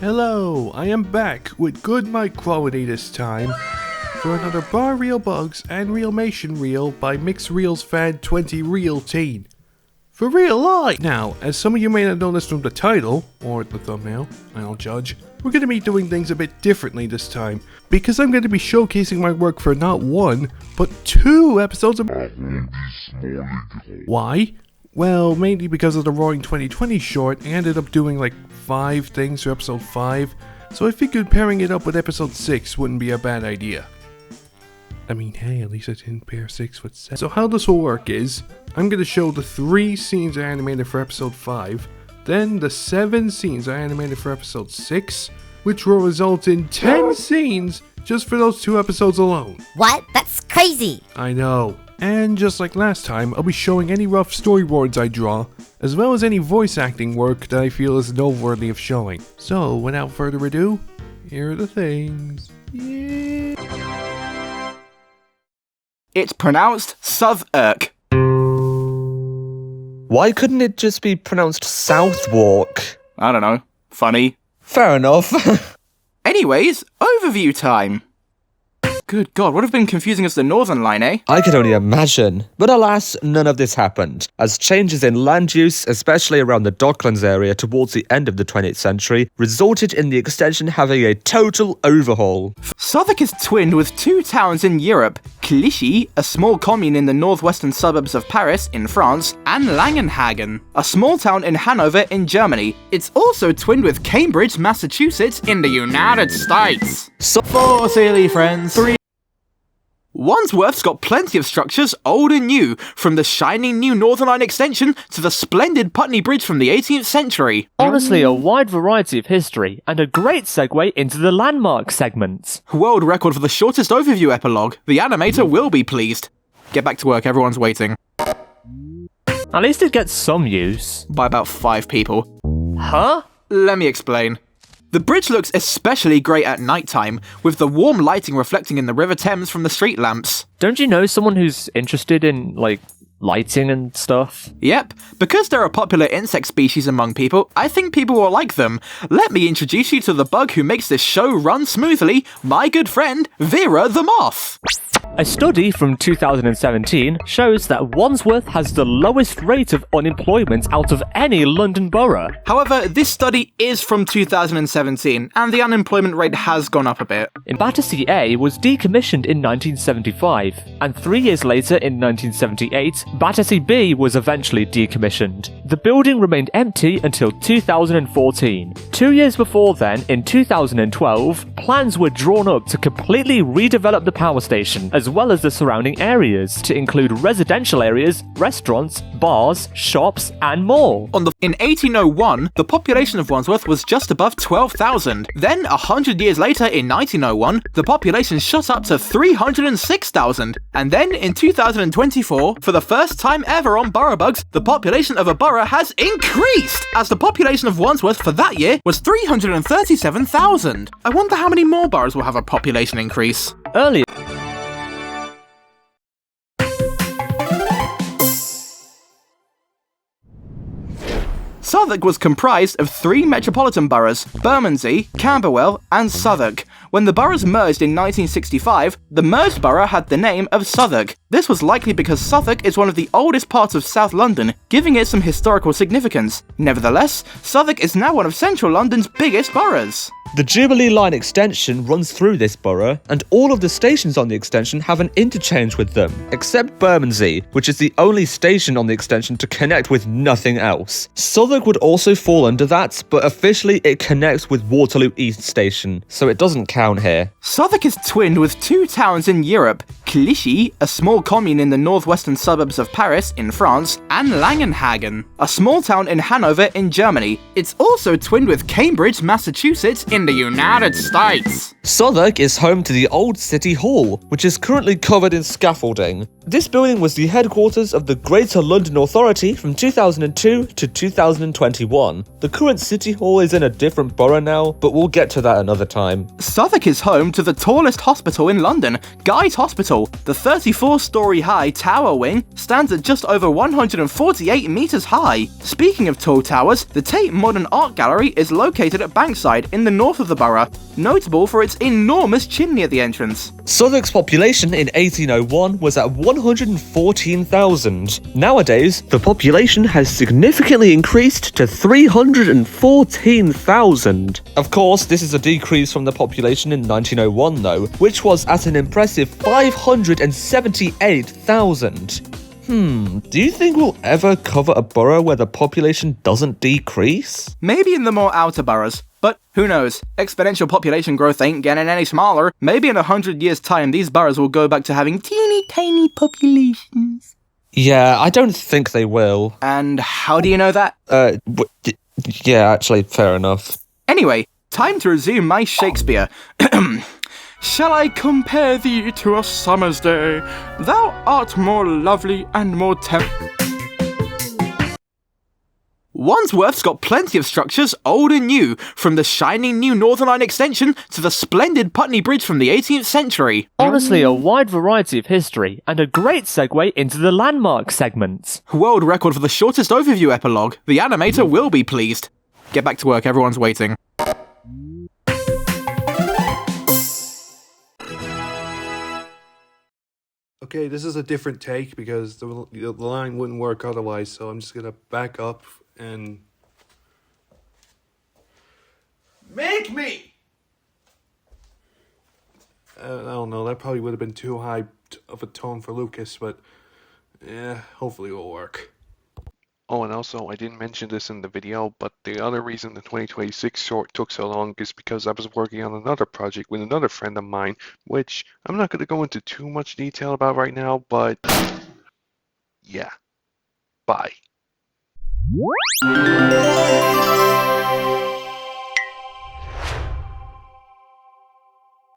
Hello, I am back with good mic quality this time for another Bar Reel Bugs and Realmation Reel by mixelsfan2015. For real life! Now, as some of you may not notice from the title, or the thumbnail, I don't judge, we're going to be doing things a bit differently this time, because I'm going to be showcasing my work for not one, but 2 episodes of... Why? Well, mainly because of the Roaring 2020 short, I ended up doing like 5 things for episode 5, so I figured pairing it up with episode 6 wouldn't be a bad idea. I mean, hey, at least I didn't pair 6 with 7. So how this will work is, I'm going to show the 3 scenes I animated for episode 5, then the 7 scenes I animated for episode 6, which will result in 10 scenes just for those 2 episodes alone. What? That's crazy! I know. And just like last time, I'll be showing any rough storyboards I draw, as well as any voice acting work that I feel is noteworthy of showing. So, without further ado, here are the things. Yeah. It's pronounced Southwark. Why couldn't it just be pronounced Southwark? I don't know. Funny. Fair enough. Anyways, overview time. Good God, would have been confusing as the Northern Line, eh? I can only imagine. But alas, none of this happened, as changes in land use, especially around the Docklands area towards the end of the 20th century, resulted in the extension having a total overhaul. Southwark is twinned with 2 towns in Europe, Clichy, a small commune in the northwestern suburbs of Paris in France, and Langenhagen, a small town in Hanover in Germany. It's also twinned with Cambridge, Massachusetts in the United States. So 4 silly friends. 3 Wandsworth's got plenty of structures, old and new, from the shining new Northern Line extension to the splendid Putney Bridge from the 18th century. Honestly, a wide variety of history, and a great segue into the landmark segments. World record for the shortest overview epilogue. The animator will be pleased. Get back to work, everyone's waiting. At least it gets some use. By about 5 people. Huh? Let me explain. The bridge looks especially great at night time, with the warm lighting reflecting in the River Thames from the street lamps. Don't you know someone who's interested in, like, lighting and stuff? Yep, because they're a popular insect species among people, I think people will like them. Let me introduce you to the bug who makes this show run smoothly, my good friend, Vera the Moth. A study from 2017 shows that Wandsworth has the lowest rate of unemployment out of any London borough. However, this study is from 2017, and the unemployment rate has gone up a bit. Battersea A was decommissioned in 1975, and 3 years later in 1978, Battersea B was eventually decommissioned. The building remained empty until 2014. 2 years before then, in 2012, plans were drawn up to completely redevelop the power station, as well as the surrounding areas, to include residential areas, restaurants, bars, shops, and more. In 1801, the population of Wandsworth was just above 12,000. Then, 100 years later, in 1901, the population shot up to 306,000. And then, in 2024, for the first time ever on Borough Bugs, the population of a borough has increased, as the population of Wandsworth for that year was 337,000. I wonder how many more boroughs will have a population increase. Earlier, Southwark was comprised of 3 metropolitan boroughs, Bermondsey, Camberwell, and Southwark. When the boroughs merged in 1965, the merged borough had the name of Southwark. This was likely because Southwark is one of the oldest parts of South London, giving it some historical significance. Nevertheless, Southwark is now one of central London's biggest boroughs. the Jubilee Line extension runs through this borough, and all of the stations on the extension have an interchange with them, except Bermondsey, which is the only station on the extension to connect with nothing else. Southwark would also fall under that, but officially it connects with Waterloo East Station, so it doesn't count here. Southwark is twinned with 2 towns in Europe, Clichy, a small commune in the northwestern suburbs of Paris in France, and Langenhagen, a small town in Hanover in Germany. It's also twinned with Cambridge, Massachusetts in the United States. Southwark is home to the old City Hall, which is currently covered in scaffolding. This building was the headquarters of the Greater London Authority from 2002 to 2021. The current City Hall is in a different borough now, but we'll get to that another time. Southwark is home to the tallest hospital in London, Guy's Hospital, tall. The 34-story high tower wing stands at just over 148 meters high. Speaking of tall towers, the Tate Modern Art Gallery is located at Bankside in the north of the borough, notable for its enormous chimney at the entrance. Southwark's population in 1801 was at 114,000. Nowadays, the population has significantly increased to 314,000. Of course, this is a decrease from the population in 1901 though, which was at an impressive 578,000. Do you think we'll ever cover a borough where the population doesn't decrease? Maybe in the more outer boroughs, but who knows? Exponential population growth ain't getting any smaller. Maybe in 100 years' time these boroughs will go back to having teeny tiny populations. Yeah, I don't think they will. And how do you know that? Yeah, actually, fair enough. Anyway, time to resume my Shakespeare. Shall I compare thee to a summer's day? Thou art more lovely and more Wandsworth's got plenty of structures, old and new, from the shining new Northern Line extension to the splendid Putney Bridge from the 18th century. Honestly, a wide variety of history, and a great segue into the landmark segment. World record for the shortest overview epilogue. The animator will be pleased. Get back to work, everyone's waiting. Okay, this is a different take because the line wouldn't work otherwise, so I'm just gonna back up and... Make me! I don't know, that probably would have been too high of a tone for Lucas, but yeah, hopefully it will work. Oh, and also, I didn't mention this in the video, but the other reason the 2026 short took so long is because I was working on another project with another friend of mine, which I'm not going to go into too much detail about right now, but yeah. Bye.